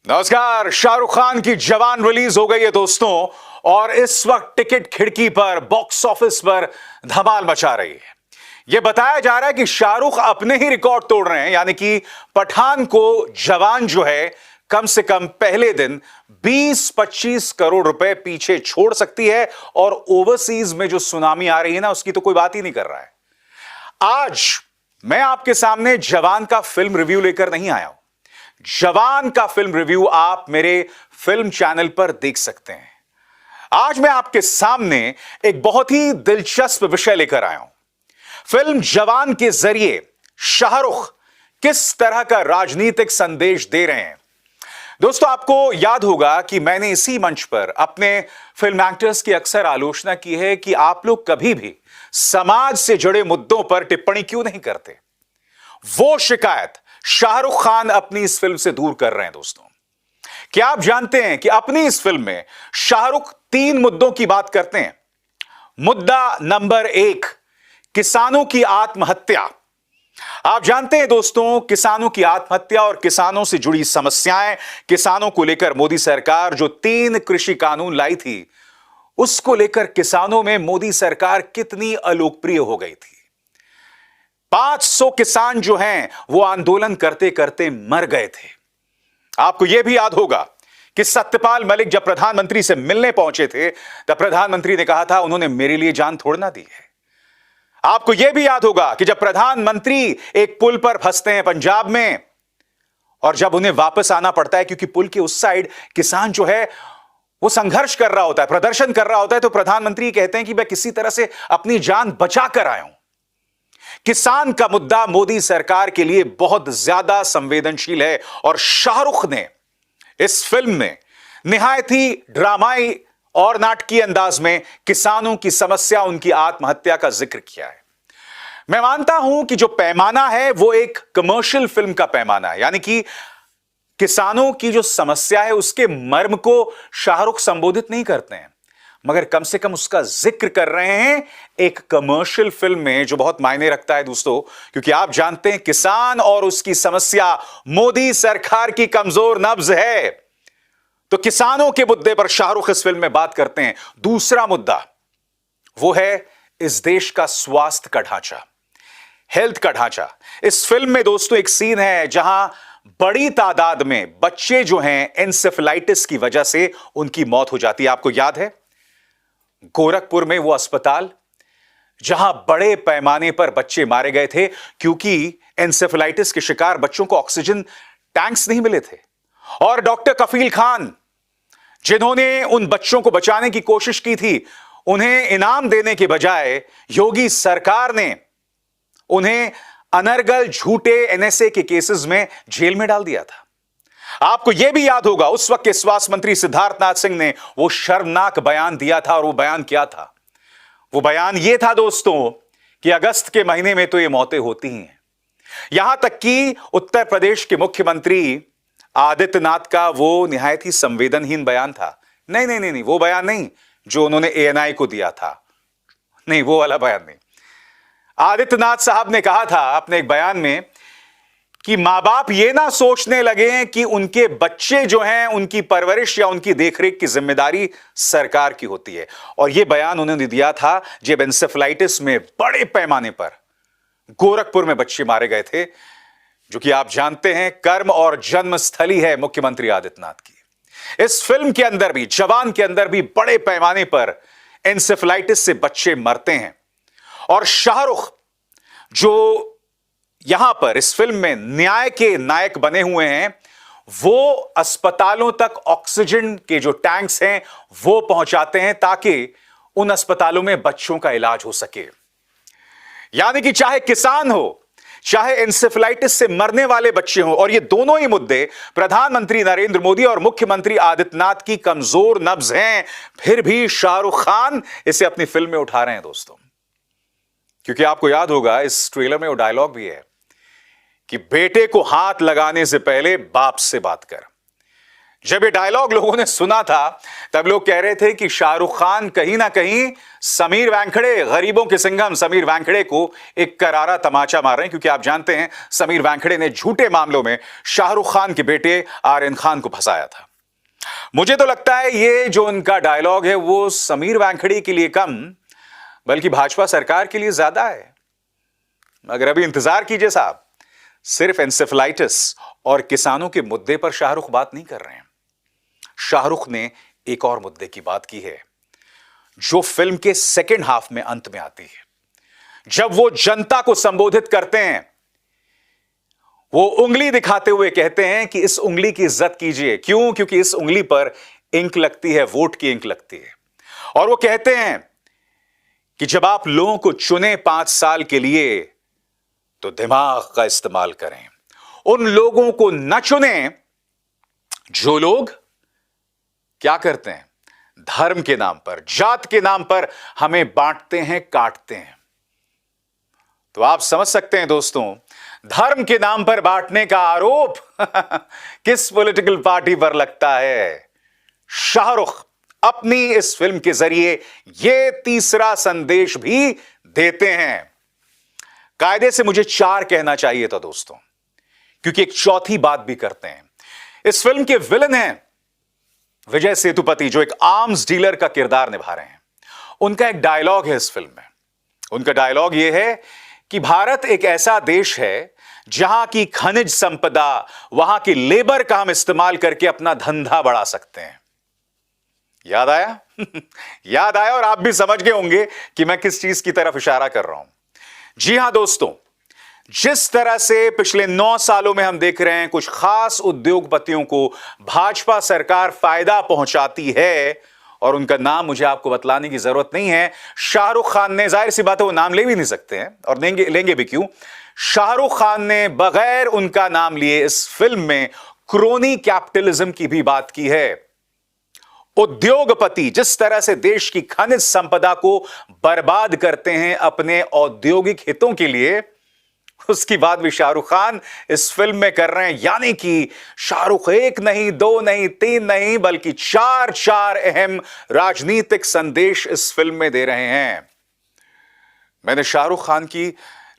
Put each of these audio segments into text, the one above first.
नमस्कार। शाहरुख खान की जवान रिलीज हो गई है दोस्तों, और इस वक्त टिकट खिड़की पर बॉक्स ऑफिस पर धमाल मचा रही है। यह बताया जा रहा है कि शाहरुख अपने ही रिकॉर्ड तोड़ रहे हैं, यानी कि पठान को जवान जो है कम से कम पहले दिन 20-25 करोड़ रुपए पीछे छोड़ सकती है, और ओवरसीज में जो सुनामी आ रही है ना, उसकी तो कोई बात ही नहीं कर रहा है। आज मैं आपके सामने जवान का फिल्म रिव्यू लेकर नहीं आया हूं। जवान का फिल्म रिव्यू आप मेरे फिल्म चैनल पर देख सकते हैं। आज मैं आपके सामने एक बहुत ही दिलचस्प विषय लेकर आया हूं। फिल्म जवान के जरिए शाहरुख किस तरह का राजनीतिक संदेश दे रहे हैं। दोस्तों, आपको याद होगा कि मैंने इसी मंच पर अपने फिल्म एक्टर्स की अक्सर आलोचना की है कि आप लोग कभी भी समाज से जुड़े मुद्दों पर टिप्पणी क्यों नहीं करते। वो शिकायत शाहरुख खान अपनी इस फिल्म से दूर कर रहे हैं। दोस्तों, क्या आप जानते हैं कि अपनी इस फिल्म में शाहरुख 3 मुद्दों की बात करते हैं। मुद्दा नंबर 1, किसानों की आत्महत्या। आप जानते हैं दोस्तों, किसानों की आत्महत्या और किसानों से जुड़ी समस्याएं, किसानों को लेकर मोदी सरकार जो 3 कृषि कानून लाई थी, उसको लेकर किसानों में मोदी सरकार कितनी अलोकप्रिय हो गई थी। 500 किसान जो हैं वो आंदोलन करते करते मर गए थे। आपको यह भी याद होगा कि सत्यपाल मलिक जब प्रधानमंत्री से मिलने पहुंचे थे, तब प्रधानमंत्री ने कहा था उन्होंने मेरे लिए जान थोड़ी ना दी है। आपको यह भी याद होगा कि जब प्रधानमंत्री एक पुल पर फंसते हैं पंजाब में, और जब उन्हें वापस आना पड़ता है क्योंकि पुल के उस साइड किसान जो है वो संघर्ष कर रहा होता है, प्रदर्शन कर रहा होता है, तो प्रधानमंत्री कहते हैं कि मैं किसी तरह से अपनी जान बचा कर आया हूं। किसान का मुद्दा मोदी सरकार के लिए बहुत ज्यादा संवेदनशील है, और शाहरुख ने इस फिल्म में निहायत ही ड्रामाई और नाटकीय अंदाज में किसानों की समस्या, उनकी आत्महत्या का जिक्र किया है। मैं मानता हूं कि जो पैमाना है वो एक कमर्शियल फिल्म का पैमाना है, यानी कि किसानों की जो समस्या है उसके मर्म को शाहरुख संबोधित नहीं करते हैं, मगर कम से कम उसका जिक्र कर रहे हैं एक कमर्शियल फिल्म में, जो बहुत मायने रखता है दोस्तों। क्योंकि आप जानते हैं किसान और उसकी समस्या मोदी सरकार की कमजोर नब्ज है, तो किसानों के मुद्दे पर शाहरुख इस फिल्म में बात करते हैं। दूसरा मुद्दा वो है इस देश का स्वास्थ्य का ढांचा, हेल्थ का ढांचा। इस फिल्म में दोस्तों एक सीन है जहां बड़ी तादाद में बच्चे जो हैं एन्सेफेलाइटिस की वजह से उनकी मौत हो जाती है। आपको याद है गोरखपुर में वो अस्पताल जहां बड़े पैमाने पर बच्चे मारे गए थे क्योंकि एन्सेफेलाइटिस के शिकार बच्चों को ऑक्सीजन टैंक्स नहीं मिले थे। और डॉक्टर कफील खान, जिन्होंने उन बच्चों को बचाने की कोशिश की थी, उन्हें इनाम देने के बजाय योगी सरकार ने उन्हें अनर्गल झूठे एनएसए के केसेस में जेल में डाल दिया था। आपको यह भी याद होगा उस वक्त के स्वास्थ्य मंत्री सिद्धार्थनाथ सिंह ने वो शर्मनाक बयान दिया था, और वो बयान क्या था? वो बयान ये था दोस्तों कि अगस्त के महीने में तो ये मौतें होती ही हैं। यहां तक कि उत्तर प्रदेश के मुख्यमंत्री आदित्यनाथ का वो निहायत ही संवेदनहीन बयान था। नहीं नहीं नहीं नहीं, वो बयान नहीं जो उन्होंने एएनआई को दिया था, नहीं, वो वाला बयान नहीं। आदित्यनाथ साहब ने कहा था अपने एक बयान में कि मां बाप ये ना सोचने लगे कि उनके बच्चे जो हैं उनकी परवरिश या उनकी देखरेख की जिम्मेदारी सरकार की होती है। और यह बयान उन्होंने दिया था जब एन्सेफेलाइटिस में बड़े पैमाने पर गोरखपुर में बच्चे मारे गए थे, जो कि आप जानते हैं कर्म और जन्मस्थली है मुख्यमंत्री आदित्यनाथ की। इस फिल्म के अंदर भी, जवान के अंदर भी बड़े पैमाने पर एन्सेफेलाइटिस से बच्चे मरते हैं, और शाहरुख जो यहां पर इस फिल्म में न्याय के नायक बने हुए हैं, वो अस्पतालों तक ऑक्सीजन के जो टैंक्स हैं वो पहुंचाते हैं ताकि उन अस्पतालों में बच्चों का इलाज हो सके। यानी कि चाहे किसान हो, चाहे एन्सेफेलाइटिस से मरने वाले बच्चे हों, और ये दोनों ही मुद्दे प्रधानमंत्री नरेंद्र मोदी और मुख्यमंत्री आदित्यनाथ की कमजोर नब्ज हैं, फिर भी शाहरुख खान इसे अपनी फिल्म में उठा रहे हैं दोस्तों। क्योंकि आपको याद होगा इस ट्रेलर में वो डायलॉग भी है कि बेटे को हाथ लगाने से पहले बाप से बात कर। जब ये डायलॉग लोगों ने सुना था तब लोग कह रहे थे कि शाहरुख खान कहीं ना कहीं समीर वानखेड़े, गरीबों के सिंघम समीर वानखेड़े को एक करारा तमाचा मार रहे हैं, क्योंकि आप जानते हैं समीर वानखेड़े ने झूठे मामलों में शाहरुख खान के बेटे आर्यन खान को फंसाया था। मुझे तो लगता है ये जो उनका डायलॉग है वो समीर वानखेड़े के लिए कम बल्कि भाजपा सरकार के लिए ज्यादा है। मगर अभी इंतजार कीजिए साहब, सिर्फ एंसेफेलाइटिस और किसानों के मुद्दे पर शाहरुख बात नहीं कर रहे हैं। शाहरुख ने एक और मुद्दे की बात की है जो फिल्म के सेकेंड हाफ में अंत में आती है। जब वो जनता को संबोधित करते हैं, वो उंगली दिखाते हुए कहते हैं कि इस उंगली की इज्जत कीजिए। क्यों? क्योंकि इस उंगली पर इंक लगती है, वोट की इंक लगती है। और वो कहते हैं कि जब आप लोगों को चुने 5 साल के लिए तो दिमाग का इस्तेमाल करें। उन लोगों को न चुने जो लोग क्या करते हैं, धर्म के नाम पर, जात के नाम पर हमें बांटते हैं, काटते हैं। तो आप समझ सकते हैं दोस्तों, धर्म के नाम पर बांटने का आरोप किस पॉलिटिकल पार्टी पर लगता है। शाहरुख अपनी इस फिल्म के जरिए यह तीसरा संदेश भी देते हैं। कायदे से मुझे 4 कहना चाहिए था दोस्तों, क्योंकि एक चौथी बात भी करते हैं। इस फिल्म के विलन हैं विजय सेतुपति, जो एक आर्म्स डीलर का किरदार निभा रहे हैं। उनका एक डायलॉग है इस फिल्म में। उनका डायलॉग यह है कि भारत एक ऐसा देश है जहां की खनिज संपदा, वहां की लेबर का हम इस्तेमाल करके अपना धंधा बढ़ा सकते हैं। याद आया? याद आया, और आप भी समझ गए होंगे कि मैं किस चीज की तरफ इशारा कर रहा हूं। जी हां दोस्तों, जिस तरह से पिछले 9 सालों में हम देख रहे हैं कुछ खास उद्योगपतियों को भाजपा सरकार फायदा पहुंचाती है, और उनका नाम मुझे आपको बतलाने की जरूरत नहीं है। शाहरुख खान ने, जाहिर सी बात है वो नाम ले भी नहीं सकते हैं, और लेंगे भी क्यों। शाहरुख खान ने बगैर उनका नाम लिए इस फिल्म में क्रोनी कैपिटलिज्म की भी बात की है। उद्योगपति जिस तरह से देश की खनिज संपदा को बर्बाद करते हैं अपने औद्योगिक हितों के लिए, उसकी बात भी शाहरुख खान इस फिल्म में कर रहे हैं। यानी कि शाहरुख 1 नहीं, 2 नहीं, 3 नहीं, बल्कि 4 अहम राजनीतिक संदेश इस फिल्म में दे रहे हैं। मैंने शाहरुख खान की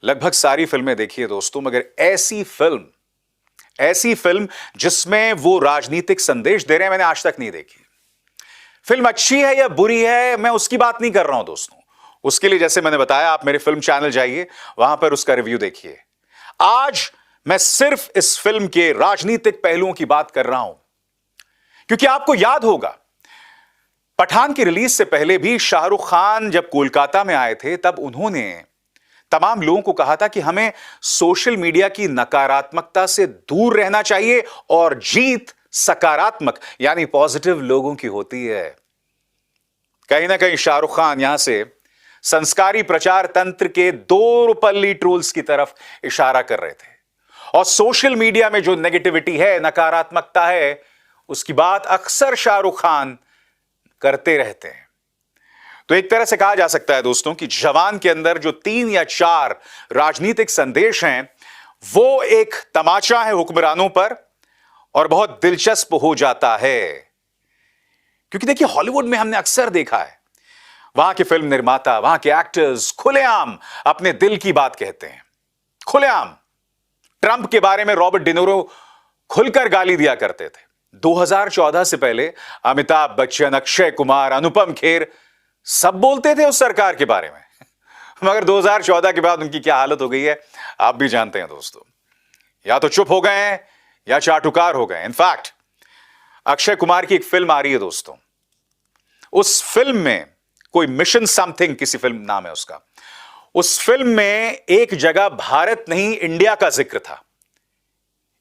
लगभग सारी फिल्में देखी है दोस्तों, मगर ऐसी फिल्म जिसमें वो राजनीतिक संदेश दे रहे हैं मैंने आज तक नहीं देखी। फिल्म अच्छी है या बुरी है, मैं उसकी बात नहीं कर रहा हूं दोस्तों। उसके लिए जैसे मैंने बताया, आप मेरे फिल्म चैनल जाइए, वहां पर उसका रिव्यू देखिए। आज मैं सिर्फ इस फिल्म के राजनीतिक पहलुओं की बात कर रहा हूं, क्योंकि आपको याद होगा पठान की रिलीज से पहले भी शाहरुख खान जब कोलकाता में आए थे, तब उन्होंने तमाम लोगों को कहा था कि हमें सोशल मीडिया की नकारात्मकता से दूर रहना चाहिए और जीत सकारात्मक यानी पॉजिटिव लोगों की होती है। कहीं ना कहीं शाहरुख खान यहां से संस्कारी प्रचार तंत्र के दोरपल्ली ट्रोल्स की तरफ इशारा कर रहे थे, और सोशल मीडिया में जो नेगेटिविटी है, नकारात्मकता है, उसकी बात अक्सर शाहरुख खान करते रहते हैं। तो एक तरह से कहा जा सकता है दोस्तों कि जवान के अंदर जो 3 या 4 राजनीतिक संदेश हैं, वो एक तमाचा है हुक्मरानों पर, और बहुत दिलचस्प हो जाता है। क्योंकि देखिए, हॉलीवुड में हमने अक्सर देखा है वहां के फिल्म निर्माता, वहां के एक्टर्स खुलेआम अपने दिल की बात कहते हैं। खुलेआम ट्रंप के बारे में रॉबर्ट डिनोरो खुलकर गाली दिया करते थे। 2014 से पहले अमिताभ बच्चन, अक्षय कुमार, अनुपम खेर सब बोलते थे उस सरकार के बारे में। मगर 2014 के बाद उनकी क्या हालत हो गई है आप भी जानते हैं दोस्तों। या तो चुप हो गए हैं या चाटुकार हो गए। इनफैक्ट अक्षय कुमार की एक फिल्म आ रही है दोस्तों, उस फिल्म में कोई मिशन समथिंग किसी फिल्म नाम है उसका, उस फिल्म में एक जगह भारत नहीं इंडिया का जिक्र था।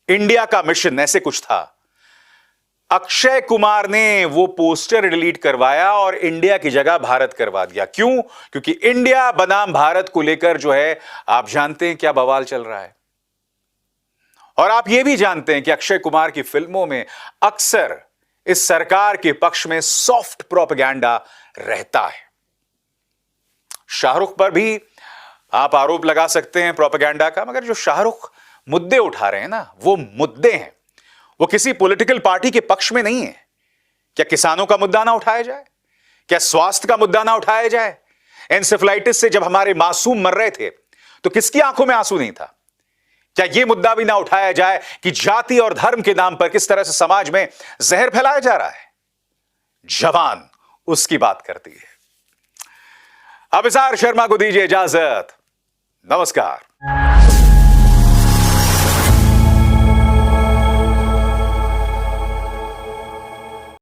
इंडिया का मिशन ऐसे कुछ था। अक्षय कुमार ने वो पोस्टर डिलीट करवाया और इंडिया की जगह भारत करवा दिया। क्यों? क्योंकि इंडिया बनाम भारत को लेकर जो है आप जानते हैं क्या बवाल चल रहा है। और आप ये भी जानते हैं कि अक्षय कुमार की फिल्मों में अक्सर इस सरकार के पक्ष में सॉफ्ट प्रोपेगेंडा रहता है। शाहरुख पर भी आप आरोप लगा सकते हैं प्रोपेगेंडा का, मगर जो शाहरुख मुद्दे उठा रहे हैं ना, वो मुद्दे हैं, वो किसी पॉलिटिकल पार्टी के पक्ष में नहीं है। क्या किसानों का मुद्दा ना उठाया जाए? क्या स्वास्थ्य का मुद्दा ना उठाया जाए? एन्सेफेलाइटिस से जब हमारे मासूम मर रहे थे तो किसकी आंखों में आंसू नहीं था? क्या यह मुद्दा भी ना उठाया जाए कि जाति और धर्म के नाम पर किस तरह से समाज में जहर फैलाया जा रहा है? जवान उसकी बात करती है। अभिसार शर्मा को दीजिए इजाजत। नमस्कार।